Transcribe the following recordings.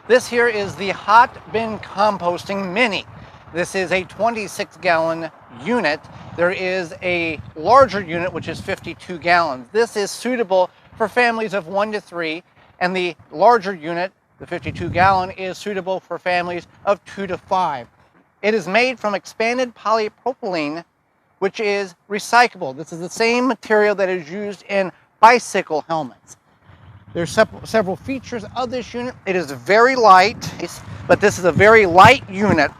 This here is the HOTBIN Composting Mini. This is a 26-gallon unit. There is a larger unit which is 52 gallons. This is suitable for families of 1 to 3, and the larger unit, the 52-gallon, is suitable for families of 2 to 5. It is made from expanded polypropylene, which is recyclable. This is the same material that is used in bicycle helmets. There's several features of this unit. It is very light, but this is a very light unit,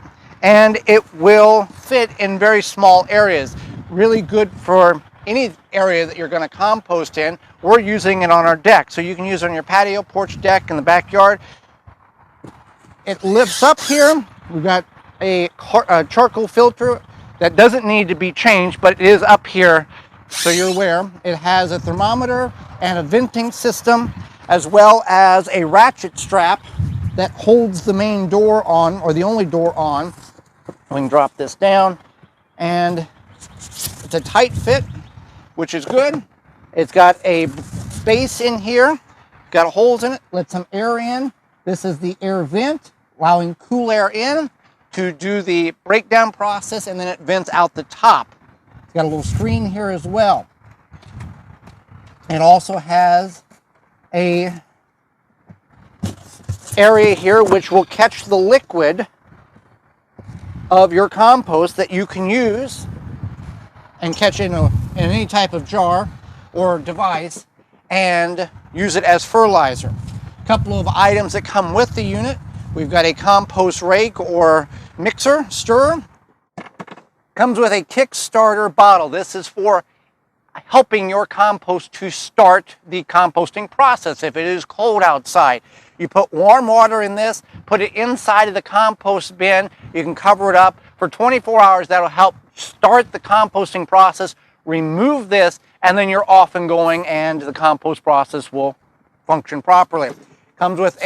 and it will fit in very small areas. Really good for any area that you're going to compost in. We're using it on our deck, so you can use it on your patio, porch, deck, in the backyard. It lifts up here. We've got a charcoal filter that doesn't need to be changed, but it is up here, so you're aware. It has a thermometer and a venting system, as well as a ratchet strap that holds the main door on, or the only door on. We can drop this down, and it's a tight fit, which is good. It's got a base in here, got holes in it, let some air in. This is the air vent, allowing cool air in to do the breakdown process, and then it vents out the top. It's got a little screen here as well. It also has a area here which will catch the liquid of your compost that you can use and catch in any type of jar or device and use it as fertilizer. A couple of items that come with the unit. We've got a compost rake or mixer, stirrer. Comes with a Kickstarter bottle. This is for helping your compost to start the composting process. If it is cold outside, you put warm water in this, put it inside of the compost bin. You can cover it up for 24 hours. That'll help start the composting process. Remove this, and then you're off and going, and the compost process will function properly. Comes with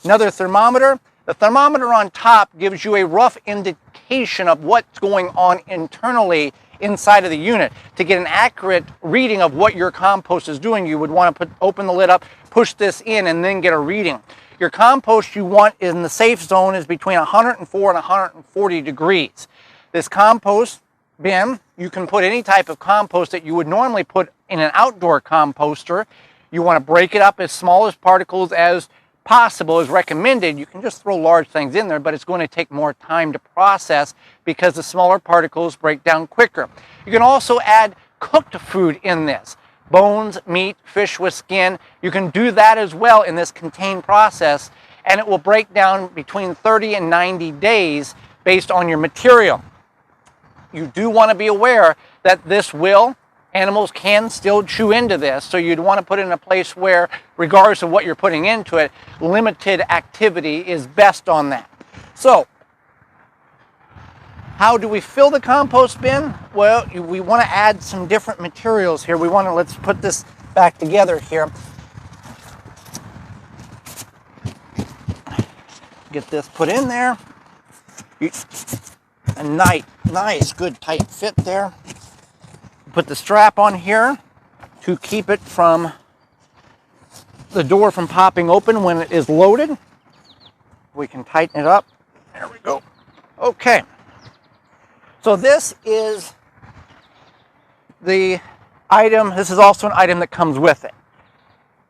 another thermometer. The thermometer on top gives you a rough indication of what's going on internally inside of the unit. To get an accurate reading of what your compost is doing, you would want to open the lid up, push this in, and then get a reading. Your compost you want in the safe zone is between 104 and 140 degrees. This compost bin, you can put any type of compost that you would normally put in an outdoor composter. You want to break it up as small as particles as possible, is recommended. You can just throw large things in there, but it's going to take more time to process because the smaller particles break down quicker. You can also add cooked food in this. Bones, meat, fish with skin. You can do that as well in this contained process, and it will break down between 30 and 90 days based on your material. You do want to be aware that animals can still chew into this, so you'd want to put it in a place where, regardless of what you're putting into it, limited activity is best on that. So, how do we fill the compost bin? Well, we want to add some different materials here. Let's put this back together here. Get this put in there. A nice, good tight fit there. Put the strap on here to keep it from the door from popping open when it is loaded. We can tighten it up. There we go. Okay. So this is the item. This is also an item that comes with it.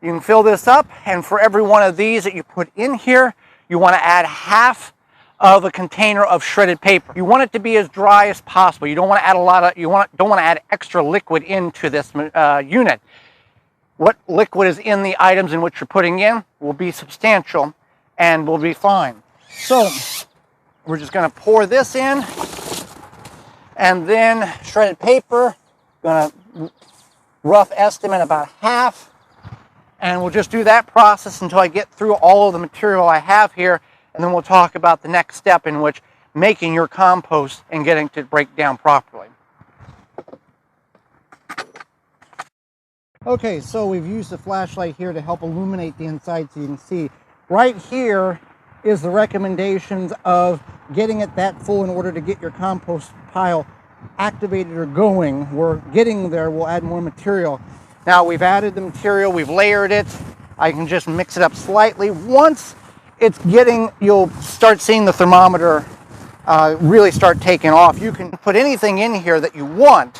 You can fill this up, and for every one of these that you put in here, you want to add half of a container of shredded paper. You want it to be as dry as possible. You don't want to add don't want to add extra liquid into this unit. What liquid is in the items in which you're putting in will be substantial and will be fine. So we're just going to pour this in, and then shredded paper, going to rough estimate about half, and we'll just do that process until I get through all of the material I have here. And then we'll talk about the next step in which making your compost and getting to break down properly. Okay, so we've used the flashlight here to help illuminate the inside so you can see. Right here is the recommendations of getting it that full in order to get your compost pile activated or going. We're getting there. We'll add more material. Now we've added the material, we've layered it. I can just mix it up slightly. Once you'll start seeing the thermometer really start taking off. You can put anything in here that you want.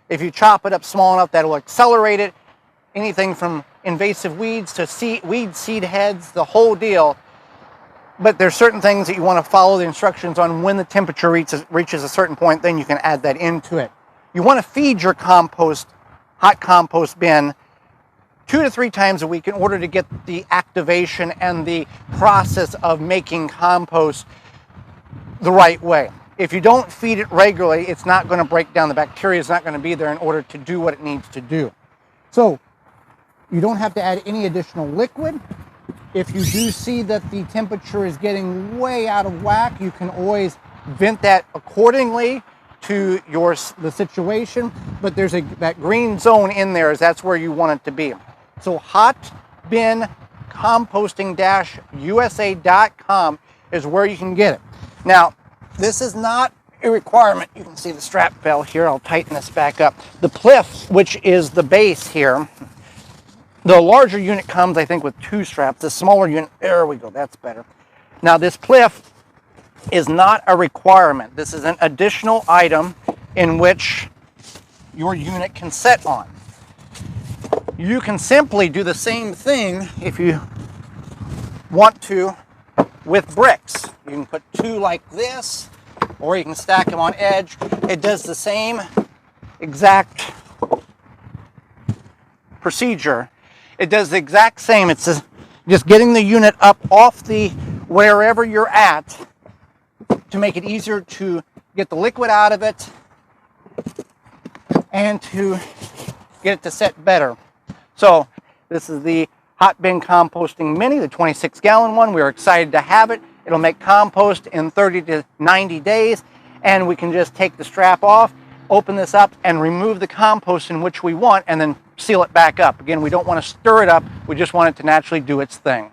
If you chop it up small enough, that will accelerate it. Anything from invasive weeds to weed seed heads, the whole deal. But there's certain things that you want to follow the instructions on. When the temperature reaches a certain point, then you can add that into it. You want to feed your hot compost bin 2 to 3 times a week in order to get the activation and the process of making compost the right way. If you don't feed it regularly, it's not going to break down. The bacteria is not going to be there in order to do what it needs to do. So you don't have to add any additional liquid. If you do see that the temperature is getting way out of whack, you can always vent that accordingly to the situation. But there's that green zone in there, that's where you want it to be. So HOTBIN100-USA.com is where you can get it. Now, this is not a requirement. You can see the strap fell here. I'll tighten this back up. The pliff, which is the base here, the larger unit comes, I think, with 2 straps. The smaller unit, there we go, that's better. Now, this pliff is not a requirement. This is an additional item in which your unit can set on. You can simply do the same thing if you want to with bricks. You can put 2 like this, or you can stack them on edge. It does the same exact procedure. It does the exact same. It's just getting the unit up off the wherever you're at to make it easier to get the liquid out of it and to get it to set better. So this is the HOTBIN Composting Mini, the 26-gallon one. We're excited to have it. It'll make compost in 30 to 90 days, and we can just take the strap off, open this up, and remove the compost in which we want, and then seal it back up. Again, we don't want to stir it up. We just want it to naturally do its thing.